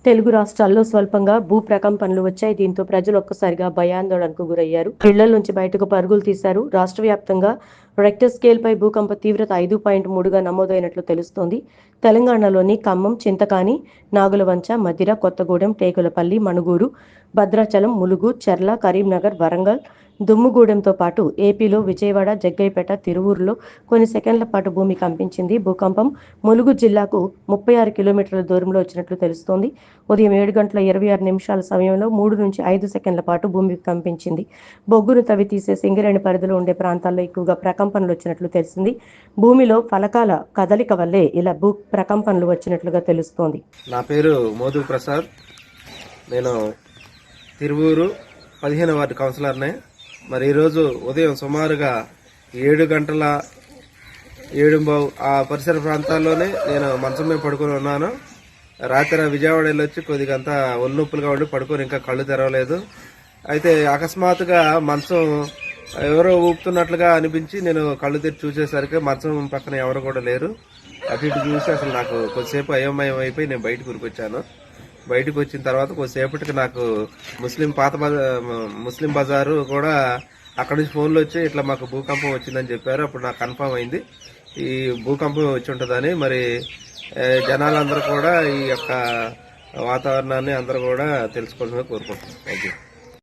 తెలుగు రాష్ట్రాల్లో స్వల్పంగా భూ ప్రకంపనలు వచ్చాయి. దీంతో ప్రజలు ఒక్కసారిగా భయాందోళనకు గురయ్యారు. ఇళ్ల నుంచి బయటకు పరుగులు తీశారు. రాష్ట్ర వ్యాప్తంగా రెక్టర్ స్కేల్పై భూకంప తీవ్రత 5.3గా నమోదైనట్లు తెలుస్తోంది. తెలంగాణలోని ఖమ్మం, చింతకాని, నాగులవంచ, మధిర, కొత్తగూడెం, టేకులపల్లి, మణుగూరు, భద్రాచలం, ములుగు, చెర్ల, కరీంనగర్, వరంగల్, దుమ్ముగూడెంతో పాటు ఏపీలో విజయవాడ, జగ్గైపేట, తిరువూరులో కొన్ని సెకండ్ల పాటు భూమి కంపించింది. భూకంపం ములుగు జిల్లాకు 36 కిలోమీటర్ల దూరంలో వచ్చినట్లు తెలుస్తోంది. ఉదయం 7:26 సమయంలో 3 నుంచి 5 సెకండ్ల పాటు భూమి కంపించింది. బొగ్గును తవ్వి తీసే సింగరేణి పరిధిలో ఉండే ప్రాంతాల్లో ఎక్కువగా ప్రకంపనలు వచ్చినట్లు తెలిసింది. భూమిలో ఫలకాల కదలిక వల్లే ఇలా భూ ప్రకంపనలు వచ్చినట్లుగా తెలుస్తోంది. నా పేరు మోదు ప్రసాద్. నేను తిరువూరు 15వ వార్డు కౌన్సిలర్నే. మరి ఈరోజు ఉదయం సుమారుగా 7:07 ఆ పరిసర ప్రాంతాల్లోనే నేను మంచం మీద పడుకొని ఉన్నాను. రాత్రి విజయవాడ వెళ్ళొచ్చి కొద్దిగా అంతా ఒళ్ళొప్పులుగా ఉండి పడుకొని ఇంకా కళ్ళు తెరవలేదు. అయితే అకస్మాత్తుగా మంచం ఎవరో ఊపుతున్నట్లుగా అనిపించి నేను కళ్ళు తెరిచి చూసేసరికి మంచం పక్కన ఎవరు కూడా లేరు. అటు ఇటు చూసి అసలు నాకు కొద్దిసేపు అయోమయం అయిపోయి నేను బయటకు ఉరికొచ్చాను. బయటకు వచ్చిన తర్వాత కొద్దిసేపటికి నాకు ముస్లిం బజారు కూడా అక్కడి నుంచి ఫోన్లు వచ్చి ఇట్లా మాకు భూకంపం వచ్చిందని చెప్పారు. అప్పుడు నాకు కన్ఫర్మ్ అయింది ఈ భూకంపం వచ్చి ఉంటుందని. మరి జనాలందరూ కూడా ఈ యొక్క వాతావరణాన్ని అందరూ కూడా తెలుసుకోవాలని కోరుకుంటున్నాను. Thank you.